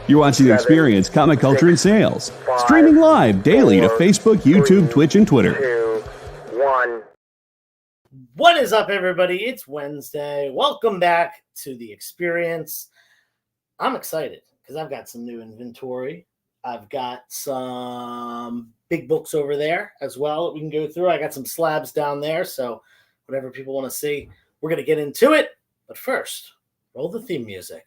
You're watching The Experience, Comic Culture and Sales. Streaming live daily to Facebook, YouTube, Twitch, and Twitter. 2, 1. What is up, everybody? It's Wednesday. Welcome back to The Experience. I'm excited because I've got some new inventory. I've got some big books over there as well that we can go through. I got some slabs down there, so whatever people want to see, we're going to get into it. But first, roll the theme music.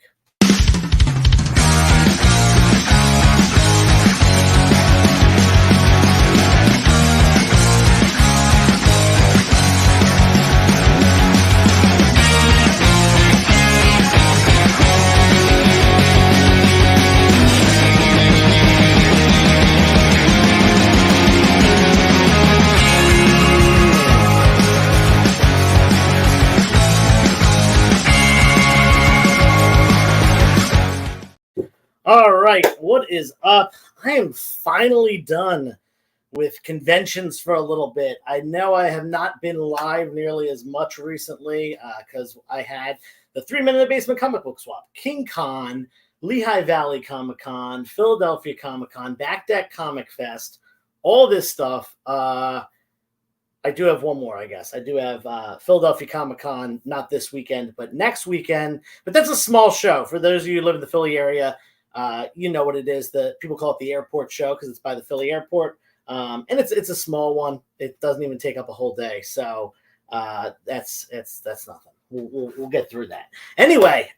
All right, what is up? I am finally done with conventions for a little bit. I know I have not been live nearly as much recently because I had the 3 Men in the Basement comic book swap, King Con, Lehigh Valley Comic Con, Philadelphia Comic Con, Back Deck Comic Fest, all this stuff. I do have one more, I guess. I do have Philadelphia Comic Con, not this weekend, but next weekend. But that's a small show. For those of you who live in the Philly area, you know what it is. The people call it the airport show because it's by the Philly airport. And it's a small one. It doesn't even take up a whole day. So that's nothing. We'll get through that. Anyway,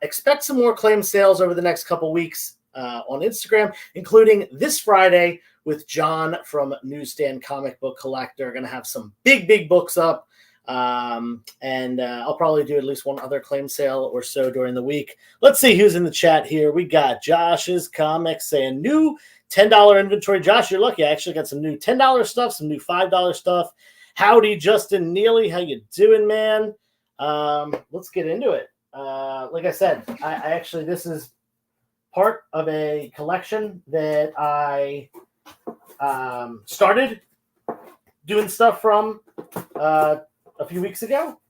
expect some more claim sales over the next couple weeks on Instagram, including this Friday with John from Newsstand Comic Book Collector. Going to have some big books up. And I'll probably do at least one other claim sale or so during the week. Let's see who's in the chat here. We got Josh's Comics saying new $10 inventory. Josh, you're lucky. I actually got some new $10 stuff, some new $5 stuff. Howdy, Justin Neely. How you doing, man? Let's get into it. Like I said, I actually, this is part of a collection that I started doing stuff from a few weeks ago,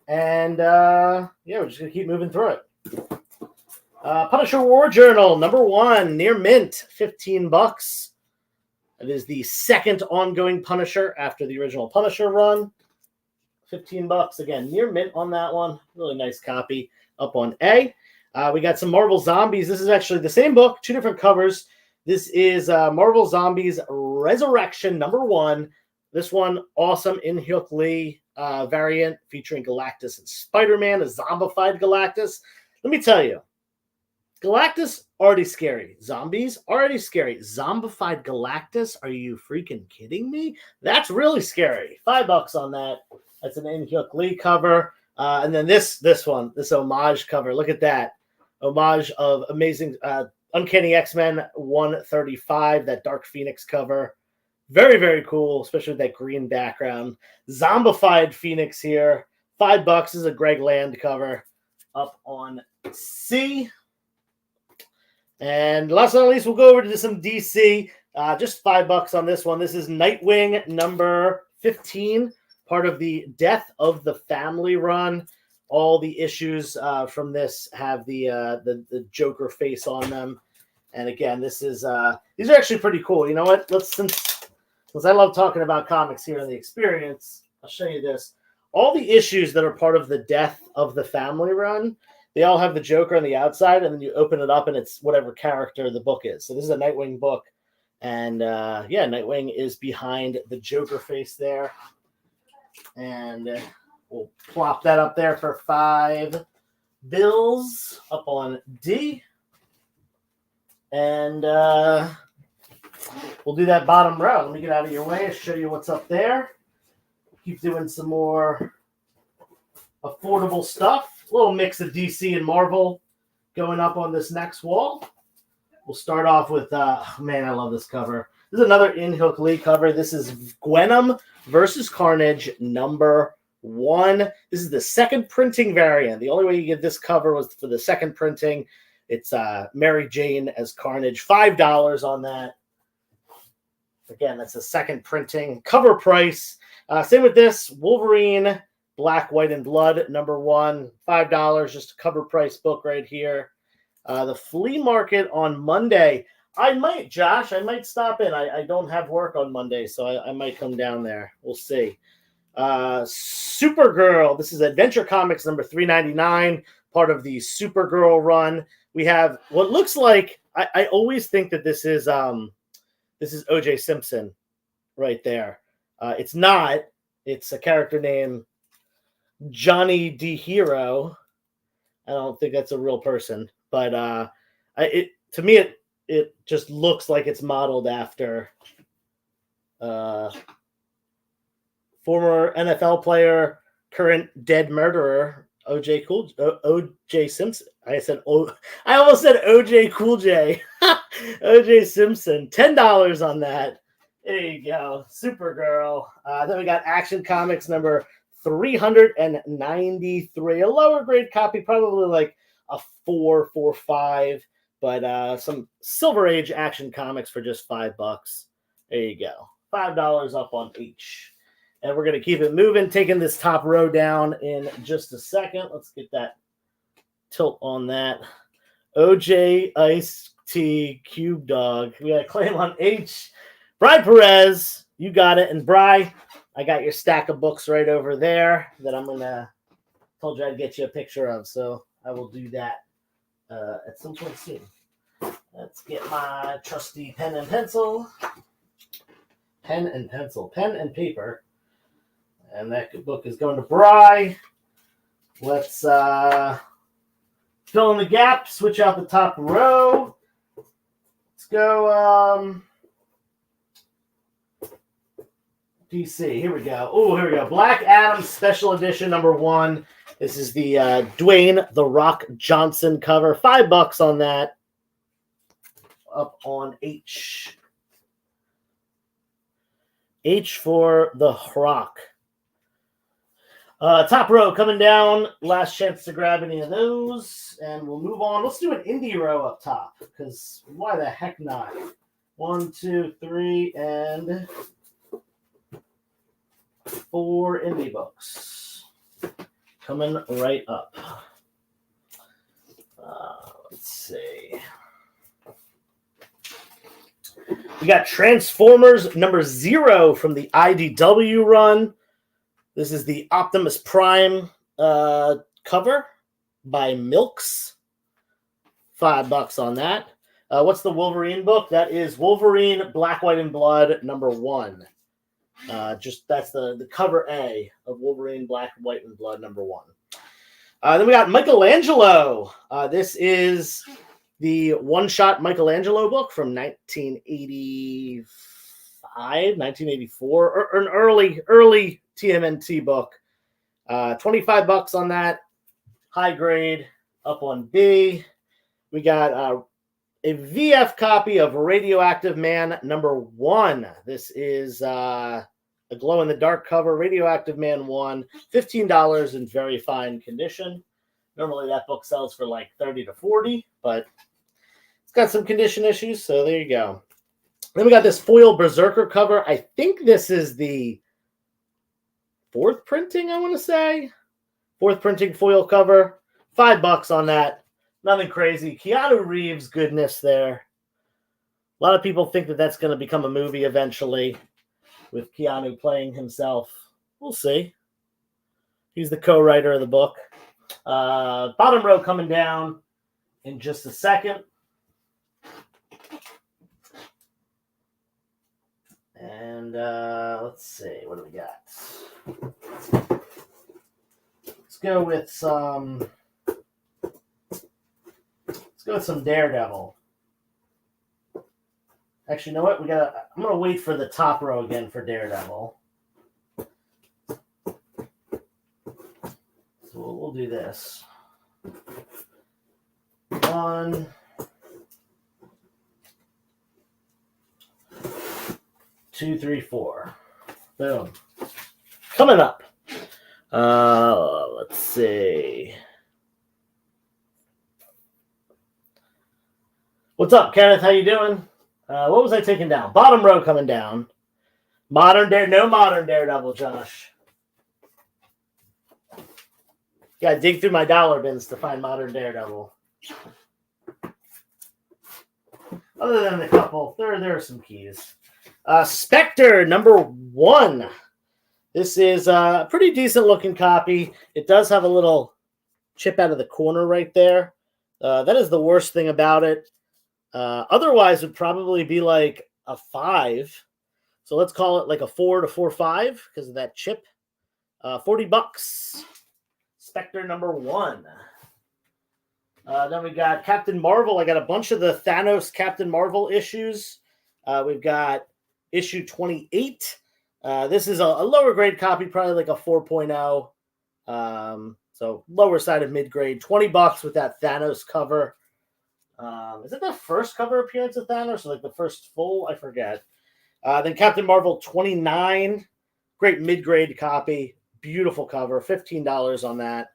and yeah, we're just gonna keep moving through it. Punisher War Journal #1, near mint, $15. It is the second ongoing Punisher after the original Punisher run. $15 again, near mint on that one. Really nice copy up on A. We got some Marvel Zombies. This is actually the same book, two different covers. This is Marvel Zombies Resurrection #1. This one, awesome In-Hyuk Lee variant featuring Galactus and Spider-Man, a zombified Galactus. Let me tell you, Galactus, already scary. Zombies, already scary. Zombified Galactus, are you freaking kidding me? That's really scary. $5 on that. That's an In-Hyuk Lee cover. And then this one, this homage cover. Look at that. Homage of Amazing Uncanny X-Men 135, that Dark Phoenix cover. Very cool, especially with that green background. Zombified Phoenix here. $5 is a Greg Land cover up on C. And last but not least, we'll go over to some DC. Just $5 on this one. This is Nightwing #15, part of the Death of the Family run. All the issues from this have the Joker face on them. And again, this is these are actually pretty cool. You know what? Since I love talking about comics here in The Experience, I'll show you this. All the issues that are part of the Death of the Family run, they all have the Joker on the outside, and then you open it up, and it's whatever character the book is. So this is a Nightwing book. And, yeah, Nightwing is behind the Joker face there. And we'll plop that up there for $5 up on D. And we'll do that bottom row. Let me get out of your way and show you what's up there. Keep doing some more affordable stuff. A little mix of DC and Marvel going up on this next wall. We'll start off with, man, I love this cover. This is another In-Hyuk Lee cover. This is Gwenom versus Carnage #1. This is the second printing variant. The only way you get this cover was for the second printing. It's Mary Jane as Carnage. $5 on that. Again, that's a second printing. Cover price. Same with this. Wolverine, Black, White, and Blood, #1. $5. Just a cover price book right here. The flea market on Monday. I might stop in. I don't have work on Monday, so I might come down there. We'll see. Supergirl. This is Adventure Comics number 399, part of the Supergirl run. We have what looks like, I always think that this is O.J. Simpson right there. It's not. It's a character named Johnny D. Hero. I don't think that's a real person, but to me it just looks like it's modeled after former NFL player, current dead murderer O.J. Simpson. I almost said O.J. Cool J. O.J. Simpson. $10 on that. There you go. Supergirl. Then we got Action Comics number 393. A lower grade copy, probably like a 4.45, but some Silver Age Action Comics for just $5. There you go. $5 up on each. And we're going to keep it moving, taking this top row down in just a second. Let's get that tilt on that. OJ Ice T Cube Dog. We got a claim on H. Bri Perez, you got it. And Bri, I got your stack of books right over there that I'm going to, told you I'd get you a picture of. So I will do that at some point soon. Let's get my trusty pen and pencil. Pen and paper. And that book is going to Bri. Let's fill in the gap, switch out the top row. Let's go DC. Here we go. Oh, here we go. Black Adam Special Edition number 1. This is the Dwayne The Rock Johnson cover. $5 on that. Up on H. H for The Rock. Top row coming down. Last chance to grab any of those. And we'll move on. Let's do an indie row up top. Because why the heck not? 1, 2, 3, and 4 indie books. Coming right up. Let's see. We got Transformers number 0 from the IDW run. This is the Optimus Prime cover by Milks. $5 on that. What's the Wolverine book? That is Wolverine Black, White, and Blood number 1. That's the cover A of Wolverine Black, White, and Blood number 1. Then we got Michelangelo. This is the one-shot Michelangelo book from 1985, 1984, or an early TMNT book. $25 on that. High grade. Up on B. We got a VF copy of Radioactive Man number 1. This is a glow-in-the-dark cover. Radioactive Man 1. $15 in very fine condition. Normally that book sells for like $30 to $40, but it's got some condition issues, so there you go. Then we got this foil Berserker cover. I think this is the 4th printing, I want to say. 4th printing foil cover. $5 on that. Nothing crazy. Keanu Reeves goodness there. A lot of people think that that's going to become a movie eventually with Keanu playing himself. We'll see. He's the co-writer of the book. Bottom row coming down in just a second. And let's see, what do we got? Let's go with some Daredevil. Actually, you know what? I'm gonna wait for the top row again for Daredevil. So we'll do this. 1, 2, 3, 4. Boom. Coming up. Let's see. What's up, Kenneth? How you doing? What was I taking down? Bottom row coming down. No modern Daredevil, Josh. Gotta dig through my dollar bins to find modern Daredevil. Other than a couple, there are some keys. Spectre #1. This is a pretty decent looking copy. It does have a little chip out of the corner right there. That is the worst thing about it. Otherwise, would probably be like a 5. So let's call it like a 4 to 4.5 because of that chip. $40. Spectre #1. Then we got Captain Marvel. I got a bunch of the Thanos Captain Marvel issues. We've got issue 28. This is a lower grade copy, probably like a 4.0. So lower side of mid grade. $20 with that Thanos cover. Is it the first cover appearance of Thanos or like the first full? I forget. Then Captain Marvel 29. Great mid grade copy. Beautiful cover. $15 on that.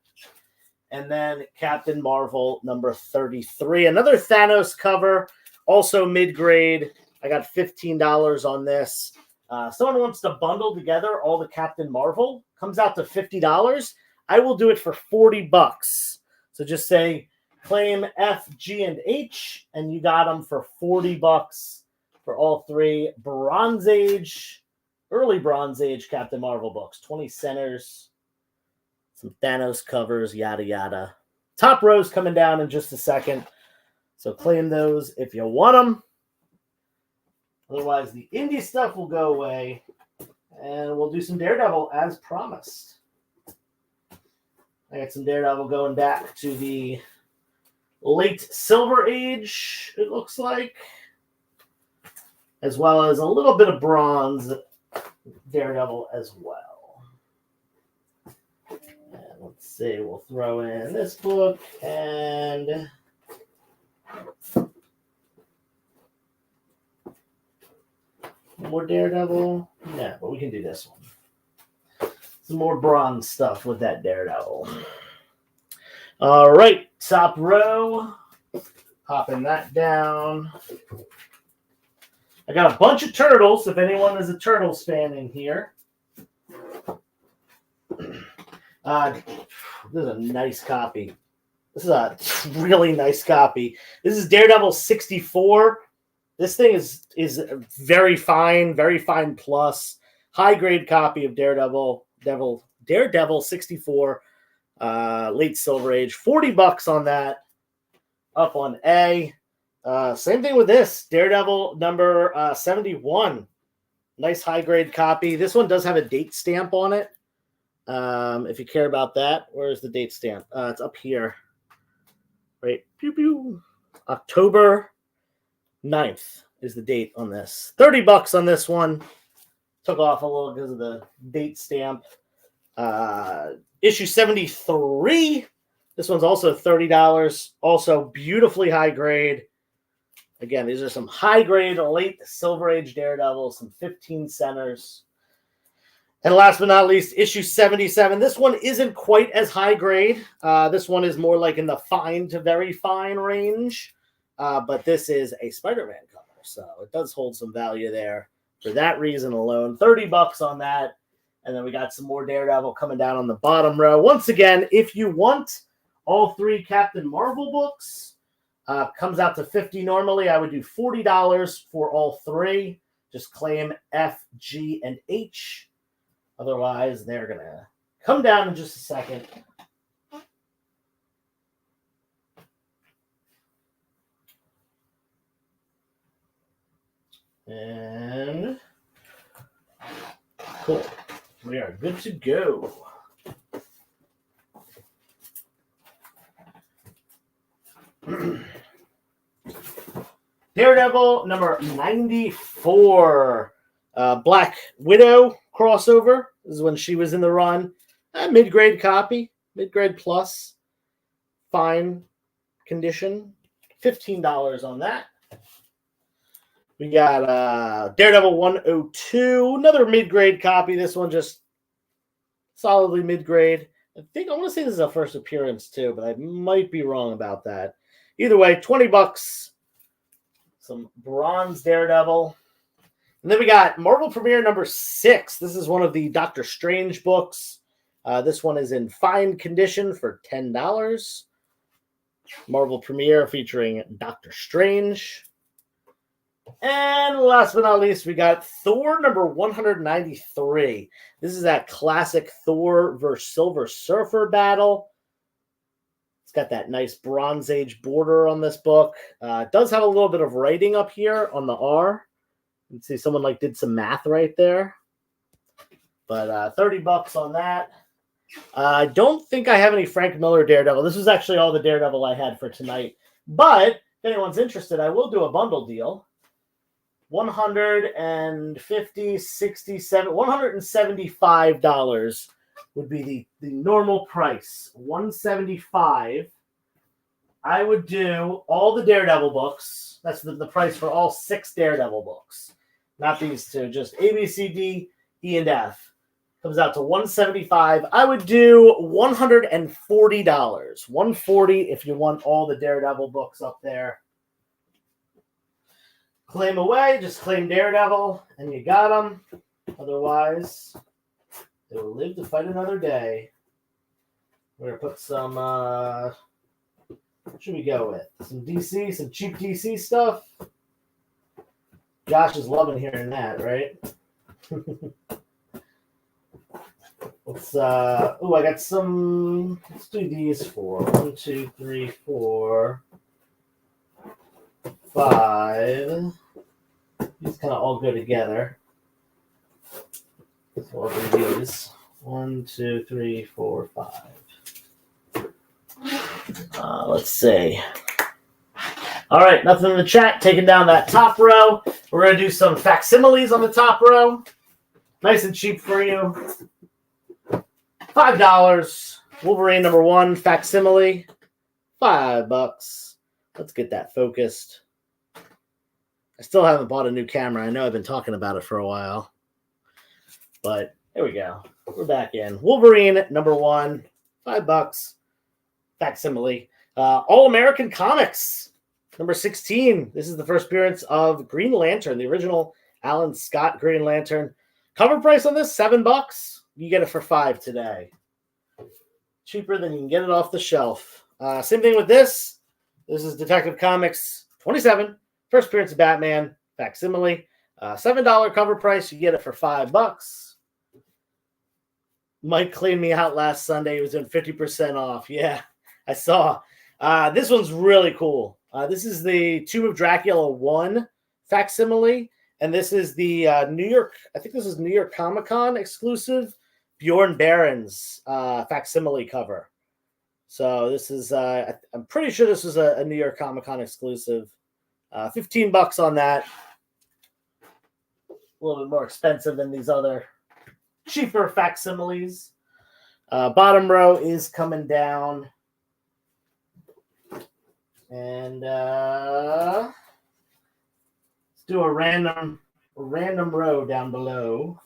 And then Captain Marvel #33. Another Thanos cover. Also mid grade. I got $15 on this. Someone wants to bundle together all the Captain Marvel. Comes out to $50. I will do it for $40. So just say claim F, G, and H, and you got them for $40 for all 3 Bronze Age, early Bronze Age Captain Marvel books. 20 centers, some Thanos covers, yada yada. Top row's coming down in just a second, so claim those if you want them. Otherwise, the indie stuff will go away, and we'll do some Daredevil as promised. I got some Daredevil going back to the late Silver Age, it looks like, as well as a little bit of Bronze Daredevil as well. And let's see, we'll throw in this book and more Daredevil. Yeah, but we can do this one. Some more Bronze stuff with that Daredevil. All right, top row. Popping that down. I got a bunch of Turtles, if anyone is a Turtles fan in here. This is a nice copy. This is a really nice copy. This is Daredevil 64. This thing is very fine plus. High grade copy of Daredevil 64. Late Silver Age. $40 on that. Up on A. Same thing with this. Daredevil #71. Nice high grade copy. This one does have a date stamp on it. If you care about that. Where's the date stamp? It's up here. Right. Pew pew. October 9th is the date on this. $30 on this one. Took off a little because of the date stamp. Issue 73. This one's also $30. Also beautifully high grade. Again, these are some high grade late Silver Age Daredevil, some 15 centers. And last but not least, issue 77. This one isn't quite as high grade. This one is more like in the fine to very fine range. But this is a Spider-Man cover. So it does hold some value there for that reason alone. $30 on that. And then we got some more Daredevil coming down on the bottom row. Once again, if you want all 3 Captain Marvel books, comes out to $50 normally. I would do $40 for all 3. Just claim F, G, and H. Otherwise, they're going to come down in just a second. And cool. We are good to go. Daredevil #94. Black Widow crossover. This is when she was in the run. Mid-grade copy. Mid-grade plus. Fine condition. $15 on that. We got Daredevil 102. Another mid-grade copy. This one just solidly mid-grade. I want to say this is a first appearance too, but I might be wrong about that. Either way, $20. Some Bronze Daredevil. And then we got Marvel Premiere #6. This is one of the Doctor Strange books. This one is in fine condition for $10. Marvel Premiere featuring Doctor Strange. And last but not least, we got Thor number 193. This is that classic Thor versus Silver Surfer battle. It's got that nice Bronze Age border on this book. It does have a little bit of writing up here on the R. You can see someone did some math right there. But $30 on that. I don't think I have any Frank Miller Daredevil. This was actually all the Daredevil I had for tonight. But if anyone's interested, I will do a bundle deal. $175 would be the normal price. $175. I would do all the Daredevil books. That's the price for all 6 Daredevil books. Not these 2, just A, B, C, D, E, and F. Comes out to $175. I would do $140. $140 if you want all the Daredevil books up there. Claim away, just claim Daredevil, and you got them. Otherwise, they will live to fight another day. We're going to put some, what should we go with? Some DC, some cheap DC stuff. Josh is loving hearing that, right? I got some, let's do these 4. 1, 2, 3, 4, 5. These kind of all go together. So I'll do these. 1, 2, 3, 4, 5. Let's see. All right, nothing in the chat. Taking down that top row. We're going to do some facsimiles on the top row. Nice and cheap for you. $5. Wolverine number 1 facsimile. $5. Let's get that focused. I still haven't bought a new camera. I know I've been talking about it for a while. But there we go. We're back in. Wolverine number 1. $5. Facsimile. All-American Comics. Number 16. This is the first appearance of Green Lantern, the original Alan Scott Green Lantern. Cover price on this, $7. You get it for $5 today. Cheaper than you can get it off the shelf. Same thing with this. This is Detective Comics 27. First appearance of Batman, facsimile. $7 cover price. You get it for $5. Mike cleaned me out last Sunday. He was doing 50% off. Yeah, I saw. This one's really cool. This is the Tomb of Dracula 1 facsimile. And this is the New York Comic-Con exclusive Bjorn Barron's facsimile cover. So this is, I'm pretty sure this was a New York Comic-Con exclusive. $15 on that. A little bit more expensive than these other cheaper facsimiles. Bottom row is coming down. And let's do a random row down below.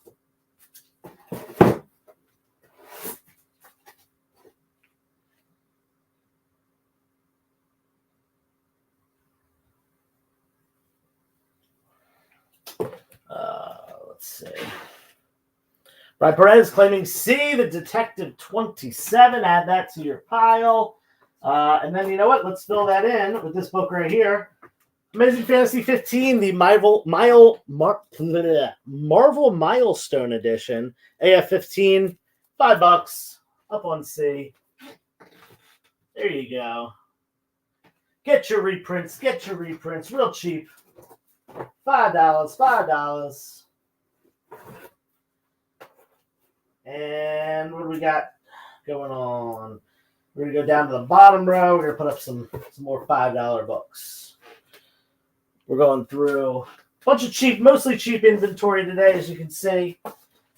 Let's see. Brian Perez claiming C, the Detective 27. Add that to your pile. And then, you know what? Let's fill that in with this book right here. Amazing Fantasy 15, the Marvel Milestone Edition. AF15, $5. Up on C. There you go. Get your reprints. Real cheap. $5. And what do we got going on? We're going to go down to the bottom row. We're going to put up some more $5 books. We're going through a bunch of cheap, mostly cheap inventory today, as you can see.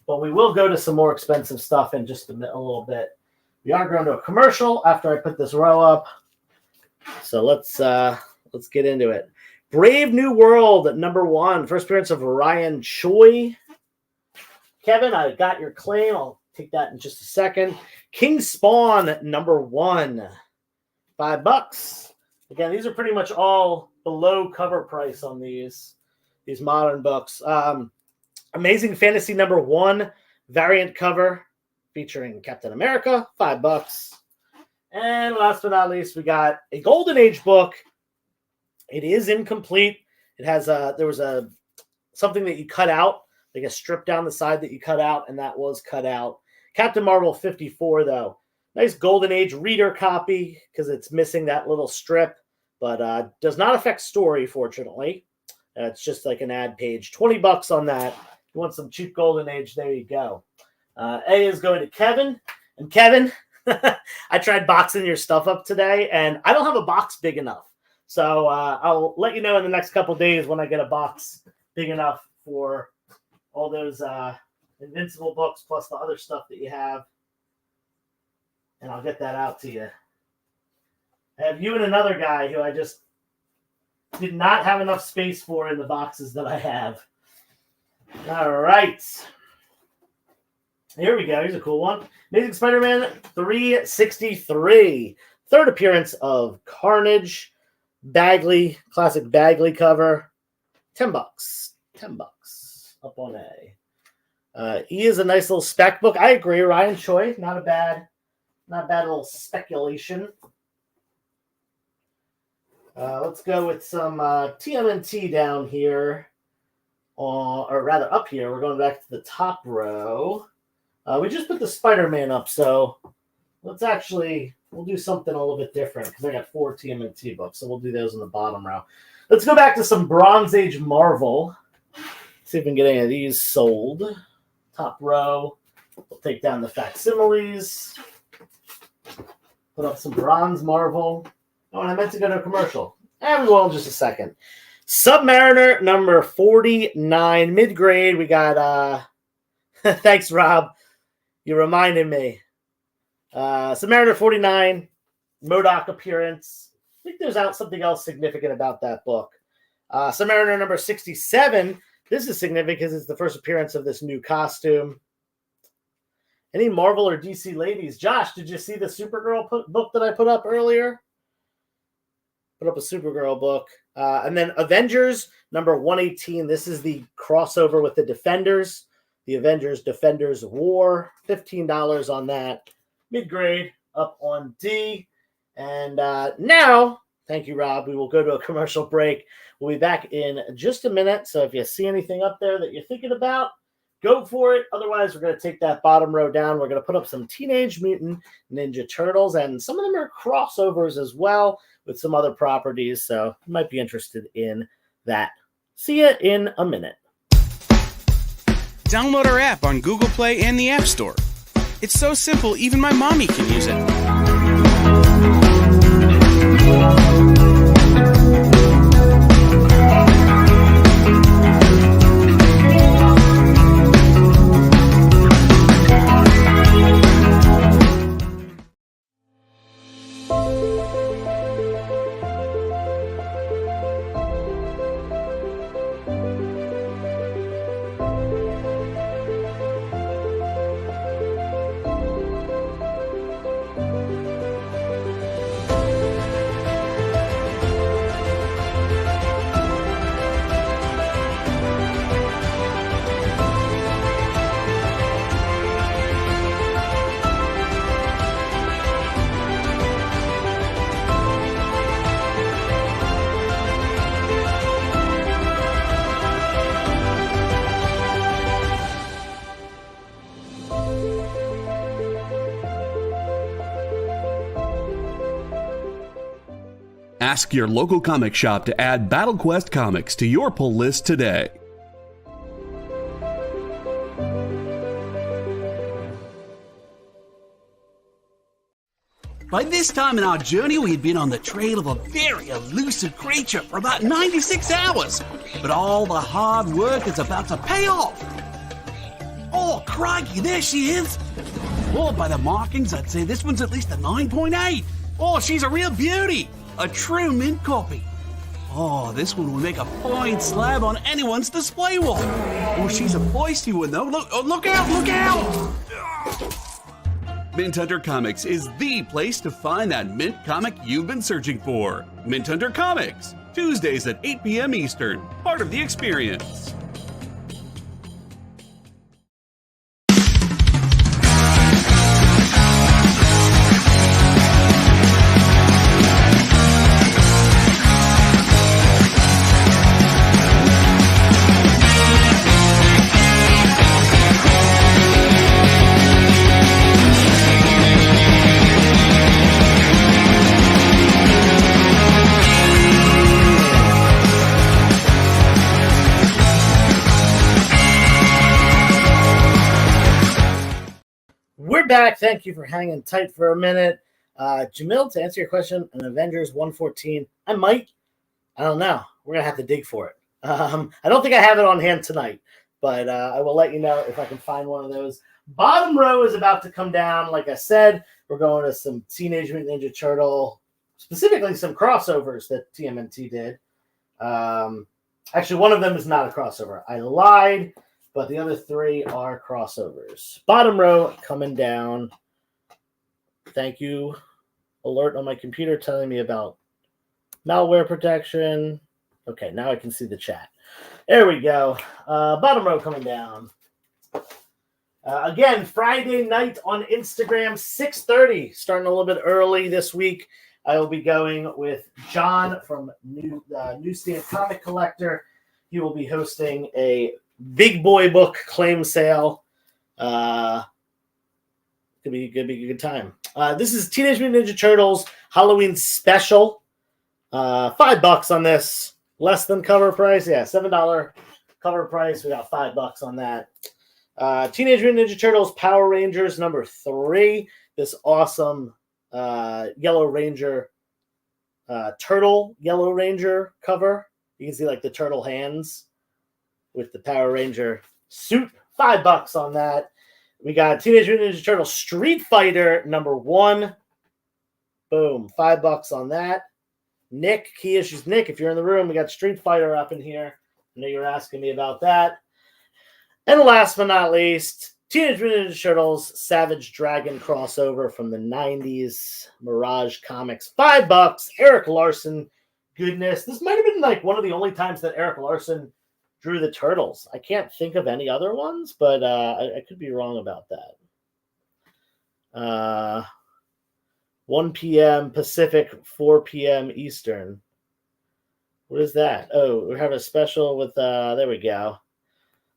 But we will go to some more expensive stuff in just a little bit. We are going to a commercial after I put this row up. So let's get into it. Brave New World at number 1. First appearance of Ryan Choi. Kevin, I got your claim. I'll take that in just a second. King Spawn, number 1. $5. Again, these are pretty much all below cover price on these modern books. Amazing Fantasy number 1 variant cover featuring Captain America, $5. And last but not least, we got a Golden Age book. It is incomplete. It has there was something that you cut out, like a strip down the side that you cut out, and that was cut out. Captain Marvel 54, though. Nice Golden Age reader copy because it's missing that little strip, but does not affect story, fortunately. It's just like an ad page. $20 on that. If you want some cheap Golden Age, there you go. A is going to Kevin. And Kevin, I tried boxing your stuff up today, and I don't have a box big enough. So I'll let you know in the next couple days when I get a box big enough for all those Invincible books plus the other stuff that you have. And I'll get that out to you. I have you and another guy who I just did not have enough space for in the boxes that I have. All right. Here we go. Here's a cool one. Amazing Spider-Man 363. Third appearance of Carnage. Bagley, classic Bagley cover. $10. $10 up on A. E is a nice little spec book. I agree. Ryan Choi, not a bad little speculation. Let's go with some TMNT down here, or rather up here. We're going back to the top row. We just put the Spider-Man up, so we'll do something a little bit different because I got 4 TMNT books, so we'll do those in the bottom row. Let's go back to some Bronze Age Marvel. See if we can get any of these sold. Top row. We'll take down the facsimiles. Put up some Bronze Marvel. Oh, and I meant to go to a commercial. And we will in just a second. Submariner number 49, mid-grade. We got, thanks, Rob. You reminded me. Submariner 49, MODOK appearance. I think there's something else significant about that book. Submariner number 67. This is significant because it's the first appearance of this new costume. Any Marvel or DC ladies? Josh, did you see the Supergirl book that I put up earlier? Put up a Supergirl book. And then Avengers number 118. This is the crossover with the Defenders. The Avengers Defenders War. $15 on that. Mid-grade up on D. And now, thank you, Rob. We will go to a commercial break. We'll be back in just a minute. So if you see anything up there that you're thinking about, go for it. Otherwise, we're going to take that bottom row down. We're going to put up some Teenage Mutant Ninja Turtles, and some of them are crossovers as well with some other properties. So you might be interested in that. See you in a minute. Download our app on Google Play and the App Store. It's so simple, even my mommy can use it. Ask your local comic shop to add Battle Quest comics to your pull list today. By this time in our journey, we had been on the trail of a very elusive creature for about 96 hours. But all the hard work is about to pay off. Oh, crikey, there she is. Oh, by the markings, I'd say this one's at least a 9.8. Oh, she's a real beauty. A true mint copy. Oh, this one will make a fine slab on anyone's display wall. Oh, she's a feisty one, though. Look out, look out! Mint Hunter Comics is the place to find that mint comic you've been searching for. Mint Hunter Comics, Tuesdays at 8 p.m. Eastern, part of the experience. We're back. Thank you for hanging tight for a minute. Jamil, to answer your question, an Avengers 114, I don't know. We're going to have to dig for it. I don't think I have it on hand tonight, but I will let you know if I can find one of those. Bottom row is about to come down. Like I said, we're going to some Teenage Mutant Ninja Turtle, specifically some crossovers that TMNT did. Actually, one of them is not a crossover. I lied, but the other three are crossovers. Bottom row coming down. Thank you. Alert on my computer telling me about malware protection. Okay, now I can see the chat. There we go. Bottom row coming down. Again, Friday night on Instagram, 6:30, starting a little bit early this week. I will be going with John from Newsstand Comic Collector. He will be hosting a big boy book claim sale. Could be a good time. This is Teenage Mutant Ninja Turtles Halloween special. $5 on this, less than cover price. Yeah, $7 cover price. We got $5 on that. Teenage Mutant Ninja Turtles Power Rangers number 3. This awesome Yellow Ranger turtle Yellow Ranger cover. You can see like the turtle hands with the Power Ranger suit. $5 on that. We got Teenage Mutant Ninja Turtles Street Fighter number 1. Boom, $5 on that. Nick, Key Issues Nick, if you're in the room, we got Street Fighter up in here. I know you're asking me about that. And last but not least, Teenage Mutant Ninja Turtles Savage Dragon crossover from the 90s, Mirage Comics. $5. Eric Larson. Goodness. This might have been like one of the only times that Eric Larson drew the Turtles. I can't think of any other ones, but I could be wrong about that. 1 p.m. Pacific, 4 p.m. Eastern. What is that? Oh, we have a special with, there we go.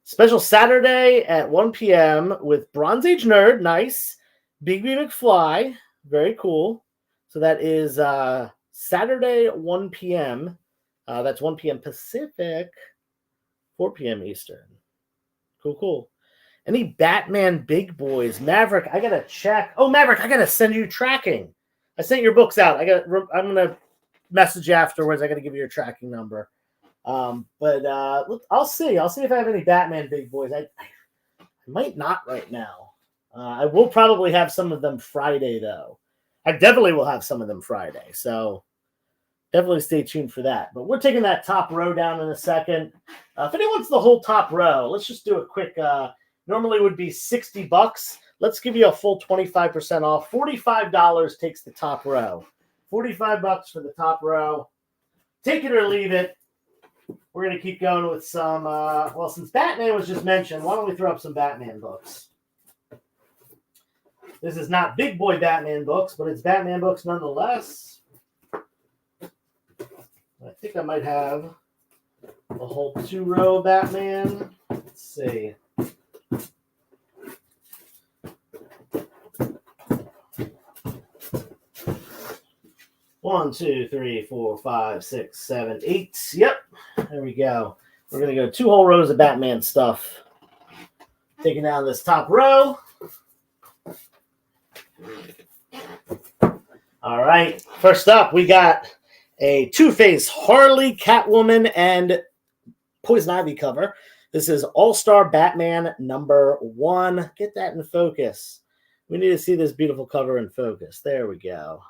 Special Saturday at 1 p.m. with Bronze Age Nerd. Nice. Bigby McFly. Very cool. So that is Saturday, 1 p.m. That's 1 p.m. Pacific, 4 p.m. Eastern. Cool. Any Batman big boys? Maverick, I got to check. Oh, Maverick, I got to send you tracking. I sent your books out. I'm going to message you afterwards. I got to give you your tracking number. But I'll see. I'll see if I have any Batman big boys. I might not right now. I will probably have some of them Friday, though. I definitely will have some of them Friday. So definitely stay tuned for that. But we're taking that top row down in a second. If anyone wants the whole top row, let's just do a quick. Normally would be $60. Let's give you a full 25% off. $45 takes the top row. $45 for the top row. Take it or leave it. We're going to keep going with some, well, since Batman was just mentioned, why don't we throw up some Batman books? This is not big boy Batman books, but it's Batman books nonetheless. I think I might have a whole 2-row Batman. Let's see. One, 2, 3, 4, 5, 6, 7, 8. Yep. There we go. We're going to go 2 whole rows of Batman stuff. Taking down this top row. All right. First up, we got a Two-Face Harley, Catwoman, and Poison Ivy cover. This is All-Star Batman number 1. Get that in focus. We need to see this beautiful cover in focus. There we go.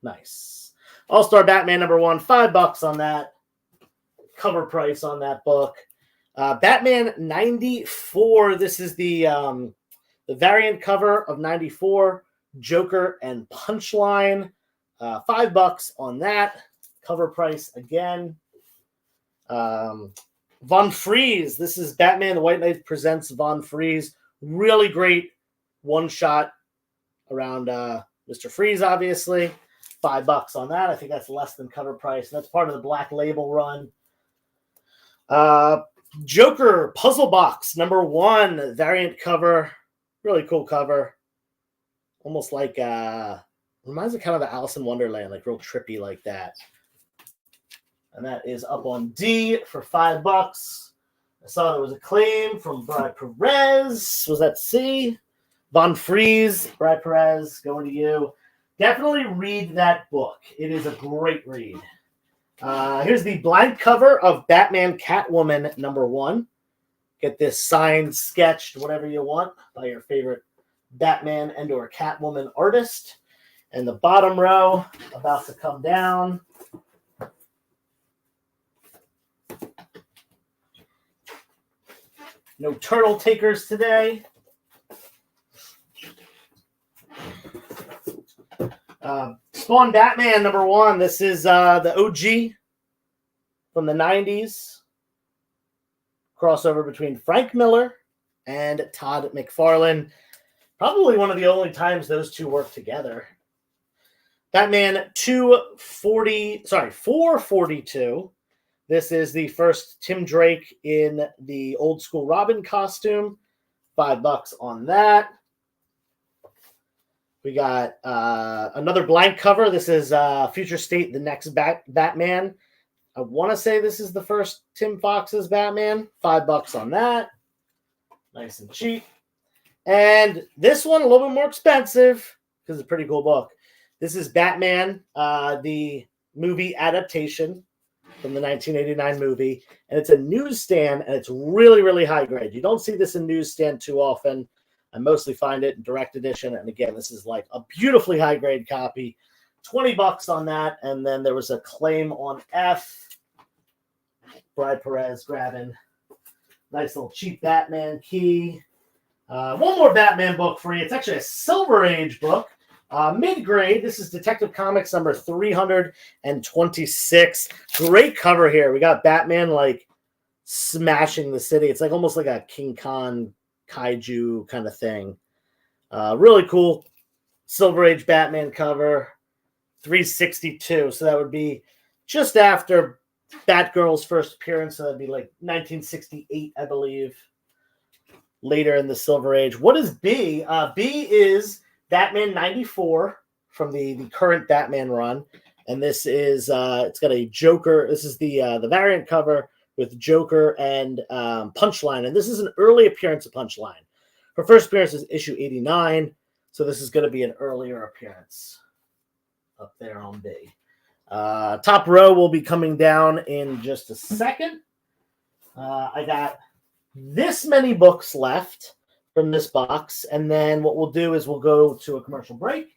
Nice. All-Star Batman number 1, $5 on that. Cover price on that book. Batman 94. This is the variant cover of 94. Joker and Punchline. $5 on that. Cover price again. Von Freeze. This is Batman the White Knight presents Von Freeze. Really great one-shot around Mr. Freeze, obviously. $5 on that. I think that's less than cover price. That's part of the Black Label run. Joker Puzzle Box number 1 variant cover. Really cool cover. Almost like reminds me kind of Alice in Wonderland, like real trippy like that. And that is up on D for $5. I saw there was a claim from Brad Perez. Was that C? Von Fries, Brad Perez, going to you. Definitely read that book. It is a great read. Here's the blank cover of Batman Catwoman #1. Get this signed, sketched, whatever you want, by your favorite Batman and or Catwoman artist. And the bottom row about to come down. No turtle takers today. Spawn Batman #1. This is the OG from the 90s. Crossover between Frank Miller and Todd McFarlane. Probably one of the only times those two work together. Batman 442. This is the first Tim Drake in the old school Robin costume. $5 on that. We got another blank cover. This is Future State, the next Batman. I want to say this is the first Tim Fox's Batman. $5 on that. Nice and cheap. And this one, a little bit more expensive because it's a pretty cool book. This is Batman, the movie adaptation from the 1989 movie. And it's a newsstand, and it's really, really high grade. You don't see this in newsstand too often. I mostly find it in direct edition. And again, this is like a beautifully high grade copy. $20 on that. And then there was a claim on F. Brad Perez grabbing nice little cheap Batman key. One more Batman book for you. It's actually a Silver Age book. Mid-grade. This is Detective Comics number 326. Great cover here. We got Batman like smashing the city. It's like almost like a King Kong kaiju kind of thing. Really cool Silver Age Batman cover. 362. So that would be just after Batgirl's first appearance. So that'd be like 1968, I believe. Later in the Silver Age. What is B? B is Batman 94 from the current Batman run. And this is it's got a Joker. This is the variant cover with Joker and Punchline. And this is an early appearance of Punchline. Her first appearance is issue 89. So this is going to be an earlier appearance up there on B. Top row will be coming down in just a second. I got this many books left from this box, and then what we'll do is we'll go to a commercial break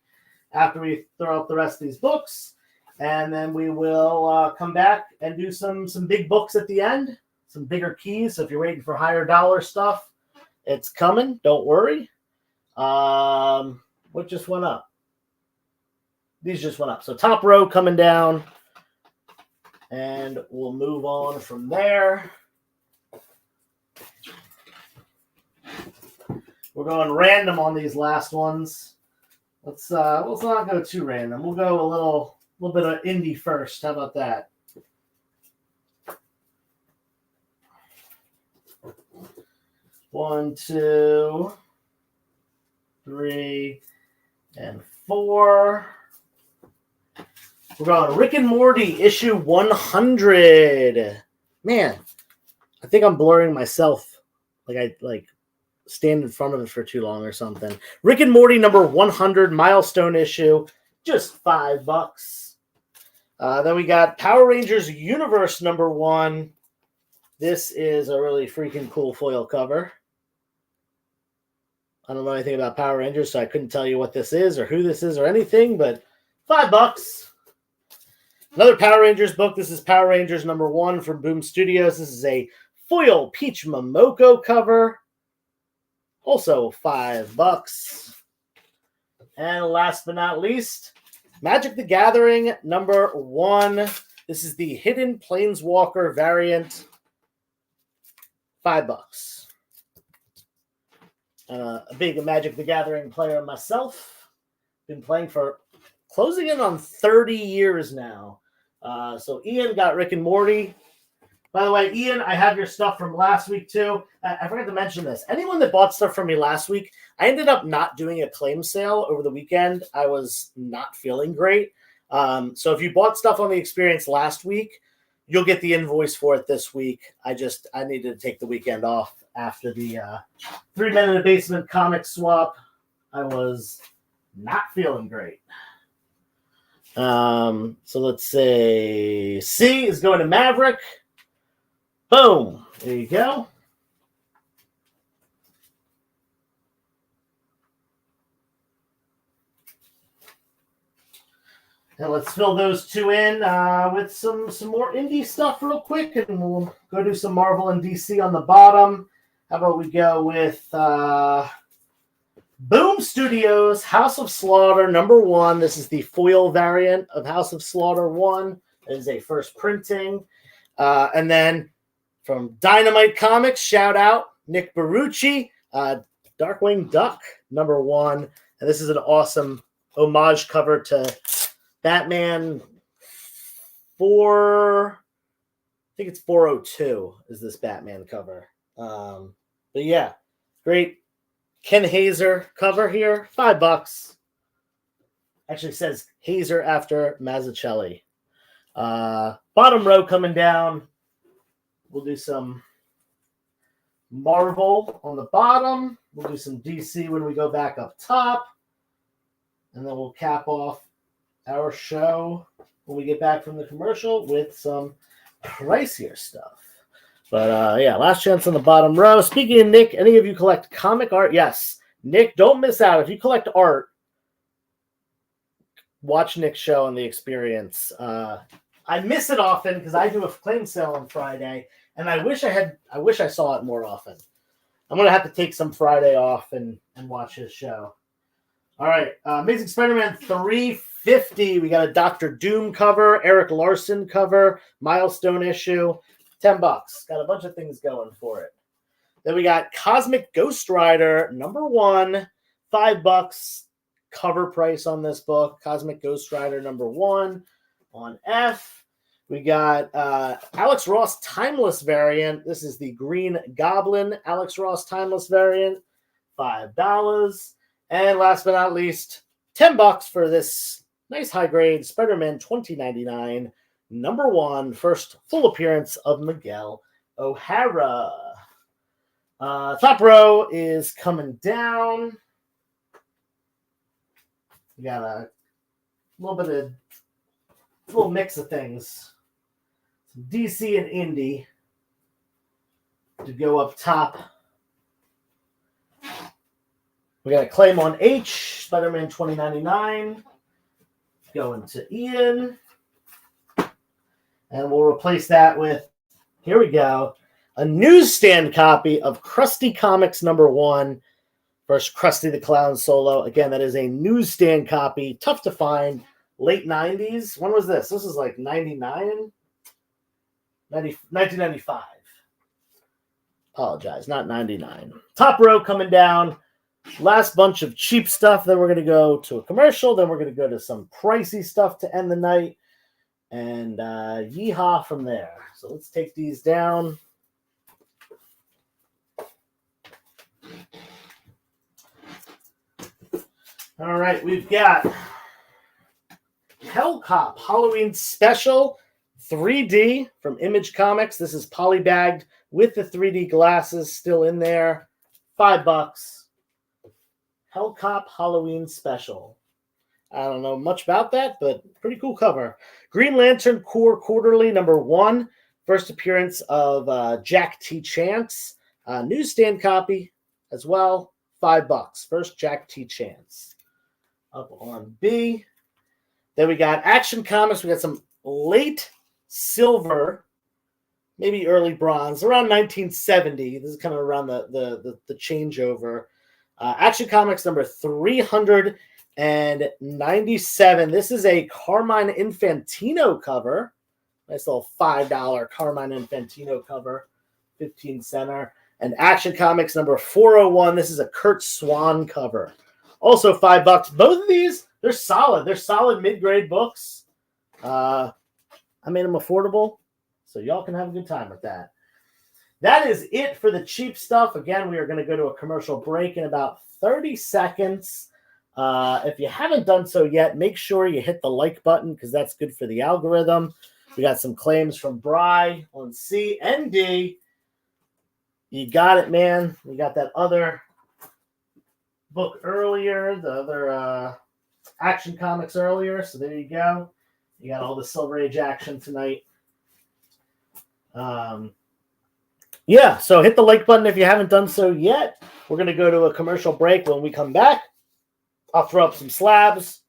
after we throw out the rest of these books, and then we will come back and do some big books at the end, some bigger keys. So if you're waiting for higher dollar stuff, it's coming. Don't worry. What just went up? These just went up. So top row coming down, and we'll move on from there. We're going random on these last ones. Let's not go too random. We'll go a little bit of indie first. How about that? One, two, three, and four. We're going Rick and Morty issue 100. Man, I think I'm blurring myself. I stand in front of it for too long or something. Rick and Morty number 100 milestone issue, just $5. Then we got Power Rangers Universe number 1. This is a really freaking cool foil cover. I don't know anything about Power Rangers, so I couldn't tell you what this is or who this is or anything, but $5. Another Power Rangers book. This is Power Rangers number 1 from Boom Studios. This is a foil Peach Momoko cover. Also $5. And last but not least, Magic the Gathering number 1. This is the Hidden Planeswalker variant. $5. A big Magic the Gathering player myself. Been playing for closing in on 30 years now. So Ian got Rick and Morty. By the way, Ian, I have your stuff from last week too. I forgot to mention this. Anyone that bought stuff from me last week, I ended up not doing a claim sale over the weekend. I was not feeling great. So if you bought stuff on the experience last week, you'll get the invoice for it this week. I needed to take the weekend off after the 3 Men in the Basement comic swap I was not feeling great. So let's say C is going to Maverick. Boom. There you go. And let's fill those two in with some more indie stuff real quick, and we'll go do some Marvel and DC on the bottom. How about we go with Boom Studios, House of Slaughter #1. This is the foil variant of House of Slaughter 1. It is a first printing. And then from Dynamite Comics, shout out Nick Barucci, Darkwing Duck #1. And this is an awesome homage cover to Batman 4. I think it's 402 is this Batman cover. But yeah, great Ken Hazer cover here, $5. Actually says Hazer after Mazzucchelli. Bottom row coming down. We'll do some Marvel on the bottom. We'll do some DC when we go back up top. And then we'll cap off our show when we get back from the commercial with some pricier stuff. But yeah, last chance on the bottom row. Speaking of Nick, any of you collect comic art? Yes. Nick, don't miss out. If you collect art, watch Nick's show on The Experience. I miss it often because I do a claim sale on Friday, and I wish I saw it more often. I'm gonna have to take some Friday off and watch his show. All right, Amazing Spider-Man 350. We got a Doctor Doom cover, Eric Larson cover, milestone issue, $10. Got a bunch of things going for it. Then we got Cosmic Ghost Rider #1, $5 cover price on this book. Cosmic Ghost Rider #1 on F. We got Alex Ross Timeless variant. This is the Green Goblin Alex Ross Timeless variant, $5. And last but not least, $10 for this nice high grade Spider-Man 2099 #1, first full appearance of Miguel O'Hara. Top row is coming down. We got a little mix of things. Some DC and indie to go up top. We got a claim on H, Spider-Man 2099. Going to Ian. And we'll replace that with, here we go, a newsstand copy of Krusty Comics #1. First Krusty the Clown solo. Again, that is a newsstand copy. Tough to find. Late 90s. When was this? This is like 99? 1995. Apologize, not 99. Top row coming down. Last bunch of cheap stuff. Then we're going to go to a commercial. Then we're going to go to some pricey stuff to end the night. And yeehaw from there. So let's take these down. All right, we've got Hellcop Halloween Special 3D from Image Comics. This is polybagged with the 3D glasses still in there. $5. Hellcop Halloween Special. I don't know much about that, but pretty cool cover. Green Lantern Corps Quarterly #1. First appearance of Jack T. Chance. Newsstand copy as well. $5. First Jack T. Chance. Up on B. Then we got Action Comics. We got some late silver, maybe early bronze, around 1970. This is kind of around the changeover. Action Comics #397. This is a Carmine Infantino cover. Nice little $5 Carmine Infantino cover, 15 center. And Action Comics #401. This is a Kurt Swan cover, also $5. Both of these, they're solid. They're solid mid-grade books. I made them affordable, so y'all can have a good time with that. That is it for the cheap stuff. Again, we are going to go to a commercial break in about 30 seconds. If you haven't done so yet, make sure you hit the like button because that's good for the algorithm. We got some claims from Bry on C and D. You got it, man. We got that other book earlier, the other Action Comics earlier. So there you go. You got all the Silver Age action tonight. Yeah, so hit the like button if you haven't done so yet. We're going to go to a commercial break. When we come back, I'll throw up some slabs.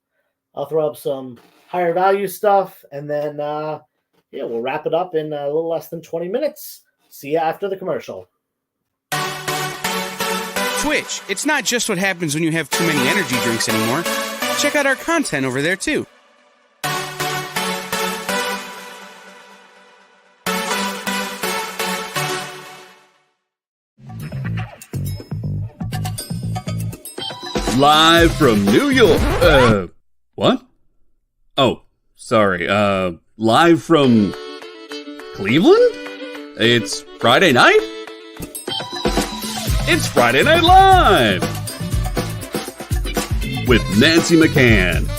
I'll throw up some higher value stuff. And then, we'll wrap it up in a little less than 20 minutes. See you after the commercial. Twitch, it's not just what happens when you have too many energy drinks anymore. Check out our content over there, too. Live from New York. What? Oh, sorry. Live from Cleveland? It's Friday night? It's Friday Night Live! With Nancy McCann.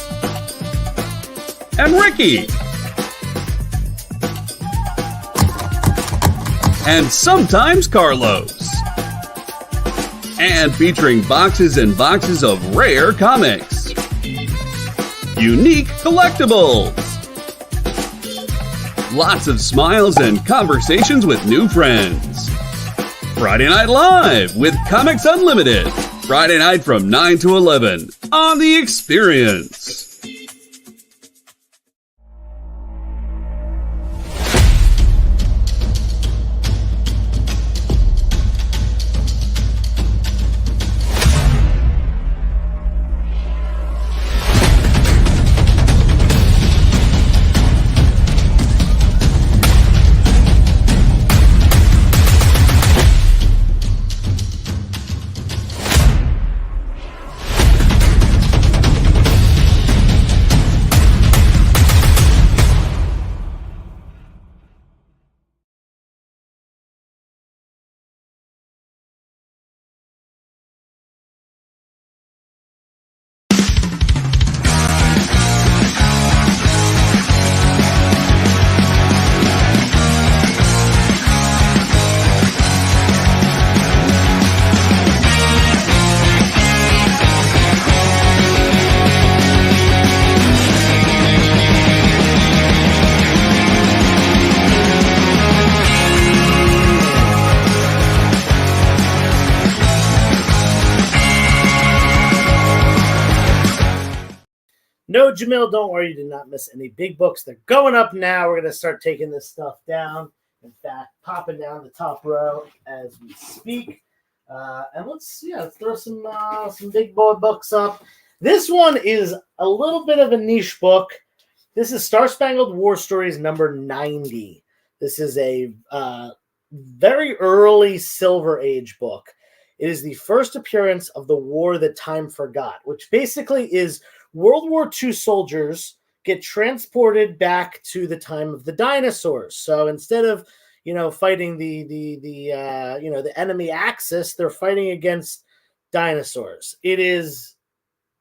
And Ricky. And sometimes Carlos. And featuring boxes and boxes of rare comics. Unique collectibles. Lots of smiles and conversations with new friends. Friday Night Live with Comics Unlimited. Friday night from 9 to 11 on The Experience. No, Jamil, don't worry. You did not miss any big books. They're going up now. We're going to start taking this stuff down. In fact, popping down the top row as we speak. And let's throw some big boy books up. This one is a little bit of a niche book. This is Star Spangled War Stories number 90. This is a very early Silver Age book. It is the first appearance of the War That Time Forgot, which basically is World War II soldiers get transported back to the time of the dinosaurs. So instead of, fighting the enemy Axis, they're fighting against dinosaurs. It is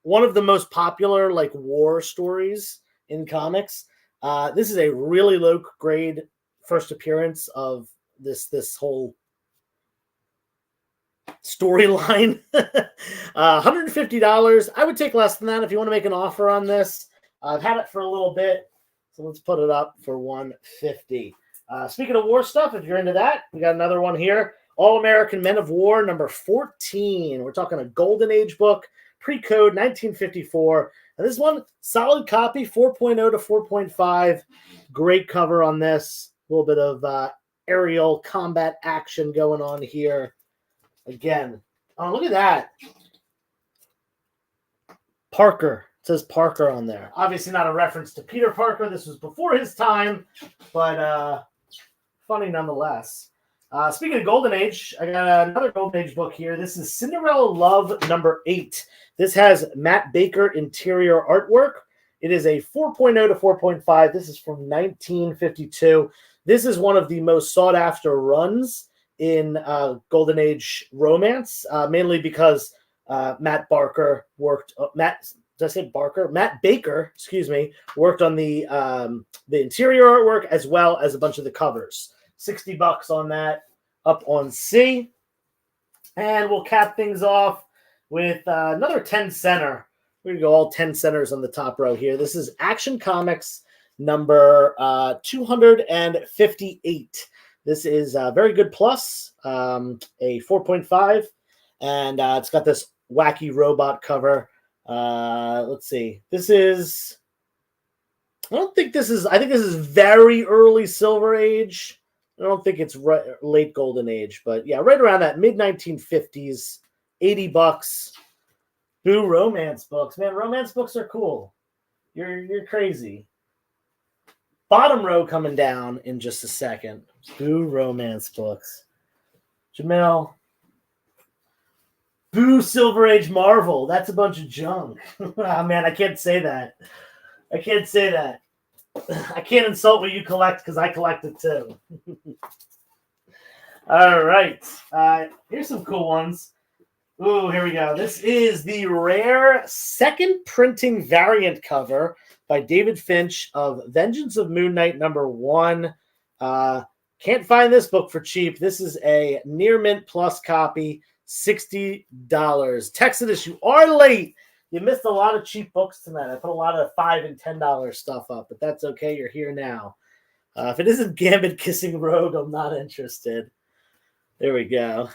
one of the most popular war stories in comics. This is a really low grade first appearance of this whole storyline. $150. I would take less than that if you want to make an offer on this. I've had it for a little bit, so let's put it up for $150. Speaking of war stuff, if you're into that, we got another one here. All American Men of War number 14. We're talking a Golden Age book, pre-code 1954. And this one, solid copy, 4.0 to 4.5. Great cover on this. A little bit of aerial combat action going on here. Again, oh, look at that. Parker. It says Parker on there. Obviously not a reference to Peter Parker. This was before his time, but funny nonetheless. Speaking of Golden Age, I got another Golden Age book here. This is Cinderella Love number 8. This has Matt Baker interior artwork. It is a 4.0 to 4.5. This is from 1952. This is one of the most sought-after runs in Golden Age romance, mainly because Matt Baker, worked on the interior artwork as well as a bunch of the covers. $60 on that, up on C. And we'll cap things off with another 10 center. We're going to go all 10 centers on the top row here. This is Action Comics number 258. This is Very Good Plus, a 4.5, and it's got this wacky robot cover. Let's see. This is, I think this is very early Silver Age. I don't think it's late Golden Age, but yeah, right around that mid-1950s, $80. Boo romance books. Man, romance books are cool. You're crazy. Bottom row coming down in just a second. Boo romance books. Jamel. Boo Silver Age Marvel. That's a bunch of junk. Oh, man, I can't say that. I can't say that. I can't insult what you collect because I collect it too. All right. Here's some cool ones. Ooh, here we go. This is the rare second printing variant cover by David Finch of Vengeance of Moon Knight #1. Can't find this book for cheap. This is a near mint plus copy, $60. Texidus, you are late. You missed a lot of cheap books tonight. I put a lot of $5 and $10 stuff up, but that's okay. You're here now. If it isn't Gambit Kissing Rogue, I'm not interested. There we go.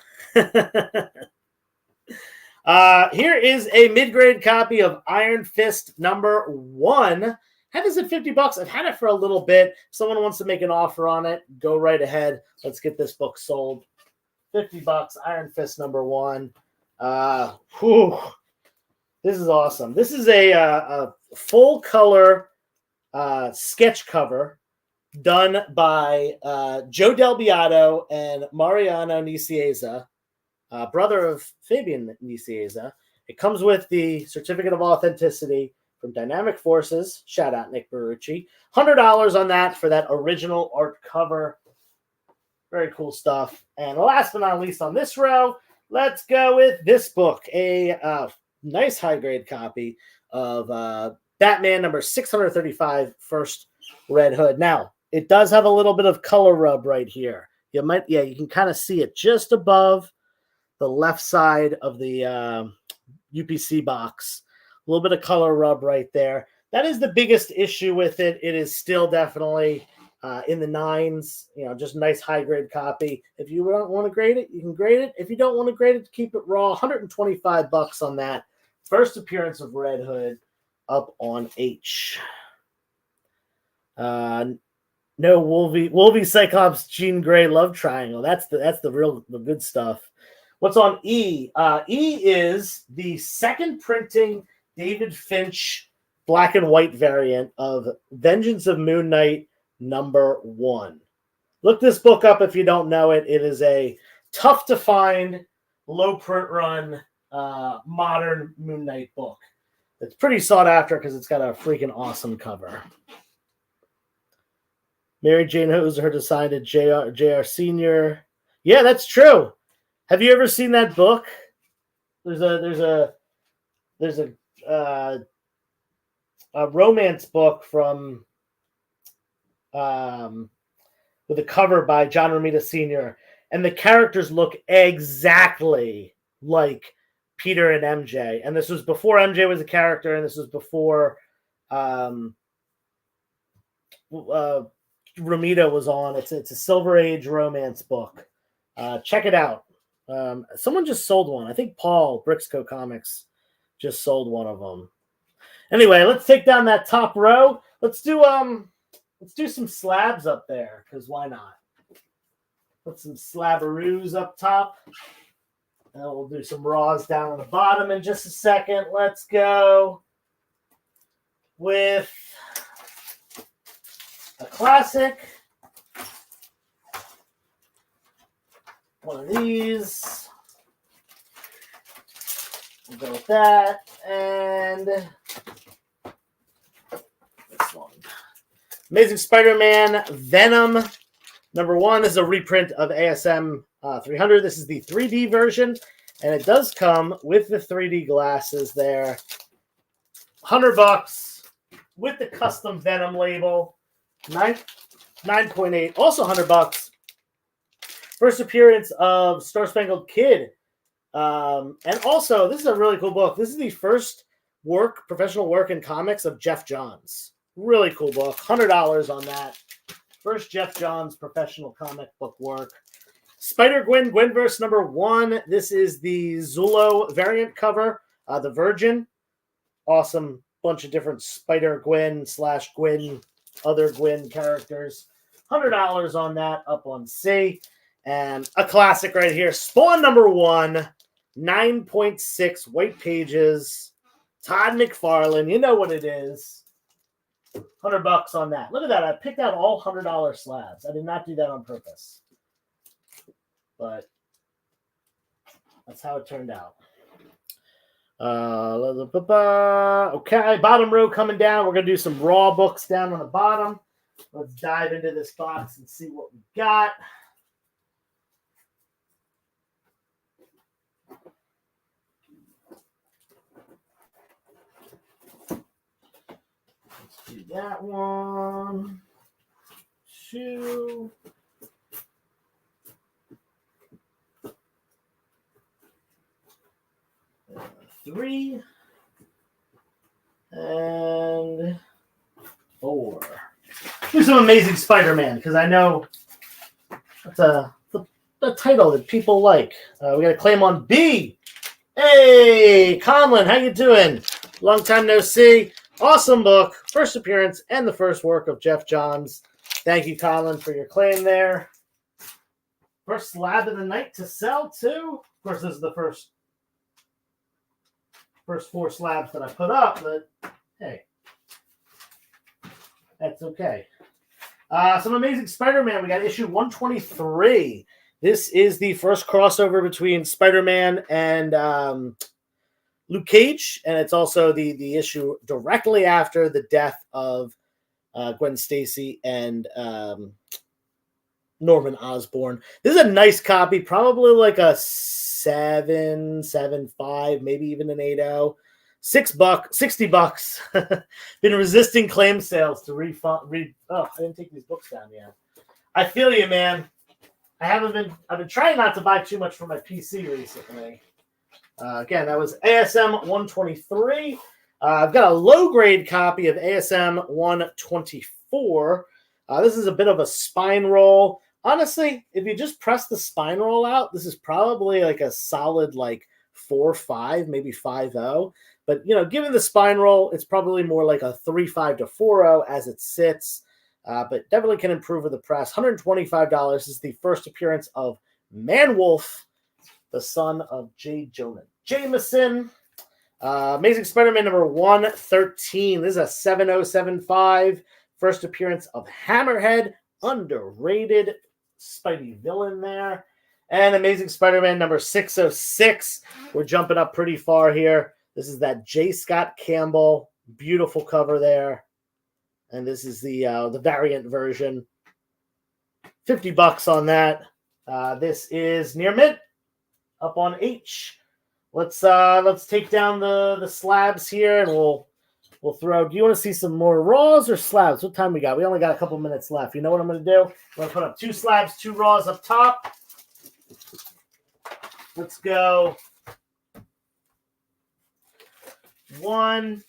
Here is a mid-grade copy of Iron Fist #1. Had this at $50. I've had it for a little bit. If someone wants to make an offer on it, go right ahead. Let's get this book sold. $50. Iron Fist #1. This is awesome. This is a full color sketch cover done by Joe Del Beato and Mariano Nicieza, brother of Fabian Nicieza. It comes with the certificate of authenticity from Dynamic Forces. Shout out Nick Barucci. $100 on that for that original art cover. Very cool stuff. And last but not least on this row, let's go with this book. A nice high-grade copy of Batman number 635, First Red Hood. Now, it does have a little bit of color rub right here. You can kind of see it just above the left side of the UPC box. A little bit of color rub right there. That is the biggest issue with it. It is still definitely in the 9s, just nice high-grade copy. If you don't want to grade it, you can grade it. If you don't want to grade it, keep it raw. $125 on that. First appearance of Red Hood up on H. No Wolvie Cyclops Jean Grey love triangle. That's the good stuff. What's on E? E is the second printing David Finch black and white variant of Vengeance of Moon Knight #1. Look this book up if you don't know it. It is a tough to find, low print run, modern Moon Knight book. It's pretty sought after because it's got a freaking awesome cover. Mary Jane Hoser decided JR Senior. Yeah, that's true. Have you ever seen that book? There's a romance book from with a cover by John Romita Sr. and the characters look exactly like Peter and MJ. And this was before MJ was a character, and this was before Romita was on. It's a Silver Age romance book. Check it out. Someone just sold one. I think Paul, Brixco Comics, just sold one of them. Anyway, let's take down that top row. Let's do some slabs up there, because why not? Put some slabberoos up top. And we'll do some raws down on the bottom in just a second. Let's go with a classic. One of these. We'll go with that. And this one. Amazing Spider-Man Venom #1 is a reprint of ASM 300. This is the 3D version, and it does come with the 3D glasses there. $100 with the custom Venom label. 9.8, also $100. First appearance of Star Spangled Kid And also, this is a really cool book. This is the first professional work in comics of Jeff Johns. Really cool book. $100 on that. First Jeff Johns professional comic book work. Spider-Gwen, Gwenverse number 1. This is the Zulo variant cover. The Virgin. Awesome bunch of different Spider-Gwen / Gwen, other Gwen characters. $100 on that, up on C. And a classic right here. Spawn number 1. 9.6 white pages. Todd McFarlane. You know what it is. $100 on that. Look at that. I picked out all $100 slabs. I did not do that on purpose. But that's how it turned out. Okay, bottom row coming down. We're going to do some raw books down on the bottom. Let's dive into this box and see what we got. Let's do that one. 2. 3 and 4. Do some Amazing Spider-Man because I know that's a title that people like. We got a claim on B. Hey, Conlon, how you doing? Long time no see. Awesome book. First appearance and the first work of Jeff Johns. Thank you, Conlon, for your claim there. First slab of the night to sell too. Of course, this is the first 4 slabs that I put up, but hey, that's okay. Some Amazing Spider-Man. We got issue 123. This is the first crossover between Spider-Man and Luke Cage, and it's also the issue directly after the death of Gwen Stacy and Norman Osborn. This is a nice copy, probably like a 7.75, maybe even an 8.0. $60. Been resisting claim sales to refund. I didn't take these books down yet. I feel you, man. I've been trying not to buy too much for my PC recently. Again, that was ASM 123. I've got a low grade copy of ASM 124. This is a bit of a spine roll. Honestly, if you just press the spine roll out, this is probably like a solid 4.5, maybe 5.0. But, given the spine roll, it's probably more like a 3.5 to 4.0 as it sits. But definitely can improve with the press. $125 this is the first appearance of Man-Wolf, the son of J. Jonah Jameson. Amazing Spider-Man number 113. This is a 7.075. First appearance of Hammerhead. Underrated Spidey villain there. And Amazing Spider-Man number 606. We're jumping up pretty far here. This is that J. Scott Campbell. Beautiful cover there. And this is the variant version. $50 on that. This is near mint. Up on H. Let's take down the slabs here, and we'll throw. Do you want to see some more raws or slabs? What time we got? We only got a couple minutes left. You know what I'm going to do? I'm going to put up 2 slabs, 2 raws up top. Let's go. 1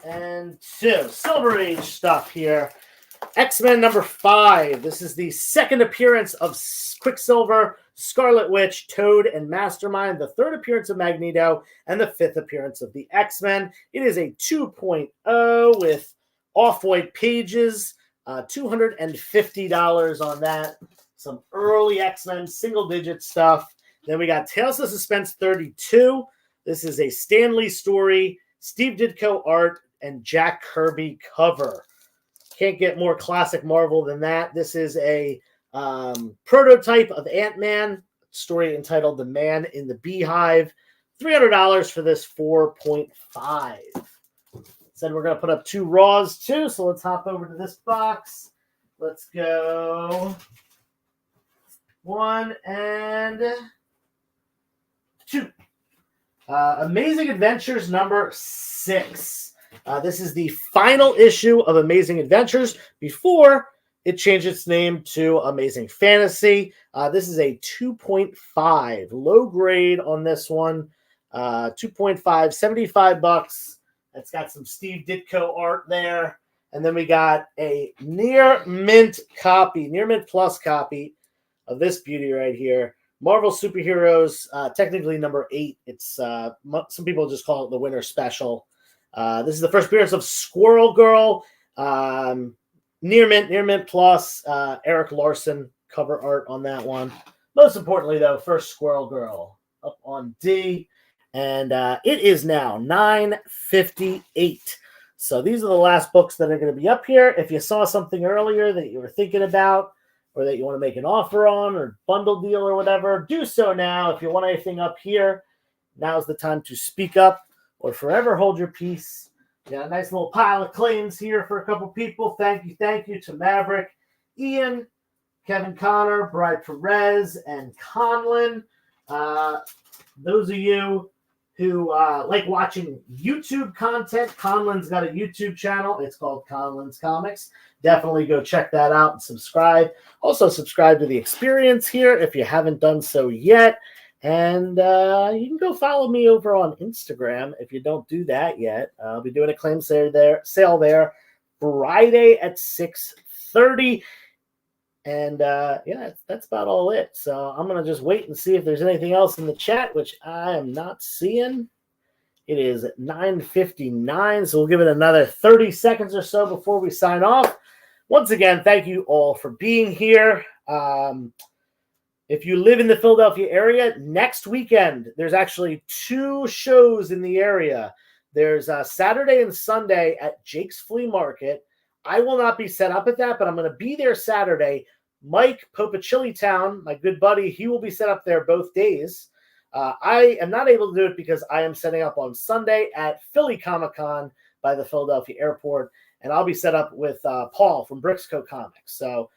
and 2. Silver Age stuff here. X-Men number 5. This is the second appearance of Quicksilver, Scarlet Witch, Toad, and Mastermind. The third appearance of Magneto, and the 5th appearance of the X-Men. It is a 2.0 with off-white pages. $250 on that. Some early X-Men single-digit stuff. Then we got Tales of Suspense 32. This is a Stan Lee story, Steve Ditko art, and Jack Kirby cover. Can't get more classic Marvel than that. This is a prototype of Ant-Man, story entitled The Man in the Beehive. $300 for this 4.5. Said we're going to put up 2 raws too, so let's hop over to this box. Let's go 1 and 2. Amazing Adventures number 6. This is the final issue of Amazing Adventures before it changed its name to Amazing Fantasy. This is a 2.5, low grade on this one. 2.5, $75. It's got some Steve Ditko art there. And then we got a near mint plus copy of this beauty right here. Marvel Superheroes, technically number 8. It's some people just call it the Winter Special. This is the first appearance of Squirrel Girl. Near mint plus. Eric Larson cover art on that one. Most importantly, though, first Squirrel Girl up on D. And it is now $9.58. So these are the last books that are going to be up here. If you saw something earlier that you were thinking about or that you want to make an offer on or bundle deal or whatever, do so now. If you want anything up here, now's the time to speak up or forever hold your peace. Got a nice little pile of claims here for a couple people. Thank you to Maverick, Ian, Kevin Connor, Bride Perez, and Conlon. Those of you who like watching YouTube content, Conlon's got a YouTube channel. It's called Conlon's Comics. Definitely go check that out and subscribe. Also subscribe to The Experience here if you haven't done so yet. And you can go follow me over on Instagram if you don't do that yet. I'll be doing a claim sale there Friday at 6:30. And yeah, that's about all it. So I'm going to just wait and see if there's anything else in the chat, which I am not seeing. It is 9:59, so we'll give it another 30 seconds or so before we sign off. Once again, thank you all for being here. If you live in the Philadelphia area, next weekend, there's actually 2 shows in the area. There's Saturday and Sunday at Jake's Flea Market. I will not be set up at that, but I'm going to be there Saturday. Mike Popachilitown, my good buddy, he will be set up there both days. I am not able to do it because I am setting up on Sunday at Philly Comic-Con by the Philadelphia airport, and I'll be set up with Paul from Brixco Comics. So,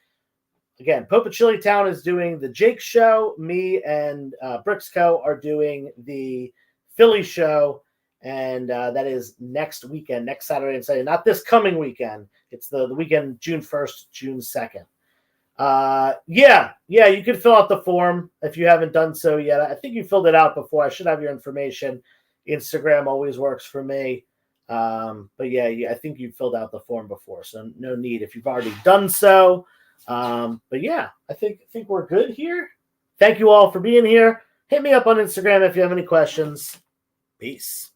again, Popachilitown is doing the Jake show. Me and Brixco are doing the Philly show, and that is next weekend, next Saturday and Sunday. Not this coming weekend. It's the weekend, June 1st, June 2nd. Yeah, you can fill out the form if you haven't done so yet. I think you filled it out before. I should have your information. Instagram always works for me. But yeah, I think you filled out the form before, so no need if you've already done so. But yeah, I think we're good here. Thank you all for being here. Hit me up on Instagram if you have any questions. Peace.